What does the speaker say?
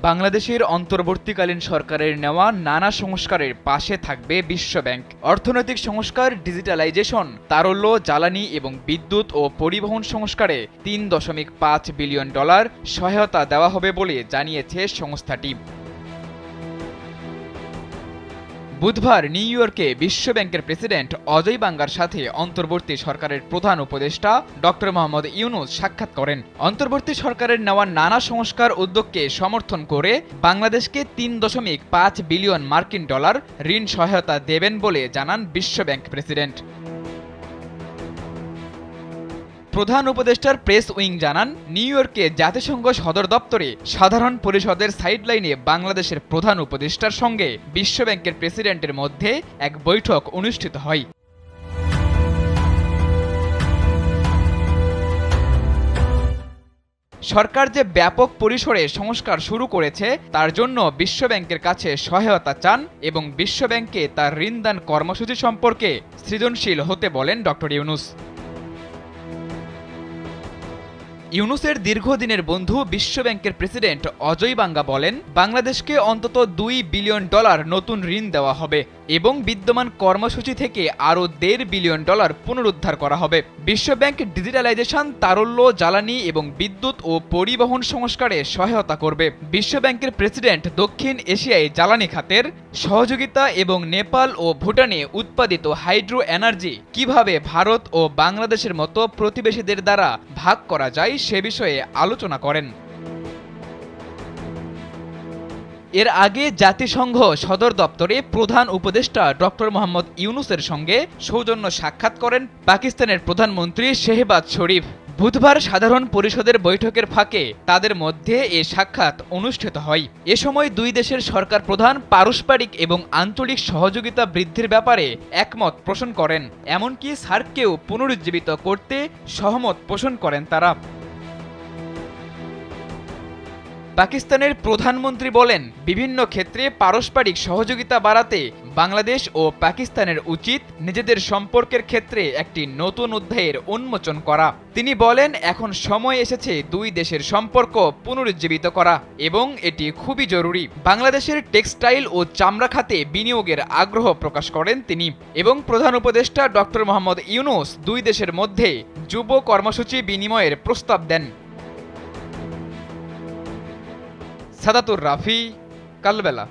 বাংলাদেশের অন্তর্বর্তীকালীন সরকারের নেওয়া নানা সংস্কারের পাশে থাকবে বিশ্বব্যাংক। অর্থনৈতিক সংস্কার, ডিজিটালাইজেশন, তারল্য, জ্বালানি এবং বিদ্যুৎ ও পরিবহন সংস্কারে $3.5 বিলিয়ন সহায়তা দেওয়া হবে বলে জানিয়েছে সংস্থাটি। বুধবার নিউ ইয়র্কে বিশ্বব্যাংকের প্রেসিডেন্ট অজয় বাঙ্গার সাথে অন্তর্বর্তী সরকারের প্রধান উপদেষ্টা ডক্টর মোহাম্মদ ইউনুস সাক্ষাৎ করেন। অন্তর্বর্তী সরকারের নেওয়া নানা সংস্কার উদ্যোগকে সমর্থন করে বাংলাদেশকে $3.5 বিলিয়ন ঋণ সহায়তা দেবেন বলে জানান বিশ্বব্যাংক প্রেসিডেন্ট। প্রধান উপদেষ্টার প্রেস উইং জানান, নিউ ইয়র্কে জাতিসংঘ সদর দপ্তরে সাধারণ পরিষদের সাইডলাইনে বাংলাদেশের প্রধান উপদেষ্টার সঙ্গে বিশ্বব্যাংকের প্রেসিডেন্টের মধ্যে এক বৈঠক অনুষ্ঠিত হয়। সরকার যে ব্যাপক পরিসরে সংস্কার শুরু করেছে তার জন্য বিশ্বব্যাংকের কাছে সহায়তা চান এবং বিশ্বব্যাংকে তার ঋণদান কর্মসূচি সম্পর্কে সৃজনশীল হতে বলেন ডক্টর ইউনুস। ইউনুসের দীর্ঘদিনের বন্ধু বিশ্বব্যাংকের প্রেসিডেন্ট অজয় বাঙ্গা বলেন, বাংলাদেশকে অন্তত $2 বিলিয়ন নতুন ঋণ দেওয়া হবে এবং বিদ্যমান কর্মসূচি থেকে আরও $1.5 বিলিয়ন পুনরুদ্ধার করা হবে। বিশ্বব্যাংক ডিজিটালাইজেশন, তারল্য, জ্বালানি এবং বিদ্যুৎ ও পরিবহন সংস্কারে সহায়তা করবে। বিশ্বব্যাংকের প্রেসিডেন্ট দক্ষিণ এশিয়ায় জ্বালানি খাতের সহযোগিতা এবং নেপাল ও ভুটানে উৎপাদিত হাইড্রো এনার্জি কিভাবে ভারত ও বাংলাদেশের মতো প্রতিবেশীদের দ্বারা ভাগ করা যায় সে বিষয়ে আলোচনা করেন। এর আগে জাতিসংঘ সদর দপ্তরে প্রধান উপদেষ্টা ডক্টর মোহাম্মদ ইউনুসের সঙ্গে সৌজন্য সাক্ষাৎ করেন পাকিস্তানের প্রধানমন্ত্রী শেহবাজ শরীফ। বুধবার সাধারণ পরিষদের বৈঠকের ফাঁকে তাদের মধ্যে এ সাক্ষাৎ অনুষ্ঠিত হয়। এ সময় দুই দেশের সরকার প্রধান পারস্পরিক এবং আঞ্চলিক সহযোগিতা বৃদ্ধির ব্যাপারে একমত পোষণ করেন, এমনকি সার্ককেও পুনরুজ্জীবিত করতে সহমত পোষণ করেন তারা। পাকিস্তানের প্রধানমন্ত্রী বলেন, বিভিন্ন ক্ষেত্রে পারস্পরিক সহযোগিতা বাড়াতে বাংলাদেশ ও পাকিস্তানের উচিত নিজেদের সম্পর্কের ক্ষেত্রে একটি নতুন অধ্যায়ের উন্মোচন করা। তিনি বলেন, এখন সময় এসেছে দুই দেশের সম্পর্ক পুনরুজ্জীবিত করা এবং এটি খুবই জরুরি। বাংলাদেশের টেক্সটাইল ও চামড়া খাতে বিনিয়োগের আগ্রহ প্রকাশ করেন তিনি এবং প্রধান উপদেষ্টা ডক্টর মোহাম্মদ ইউনুস দুই দেশের মধ্যে যুব কর্মসূচি বিনিময়ের প্রস্তাব দেন। সাদাতুর রাফি, কালবেলা।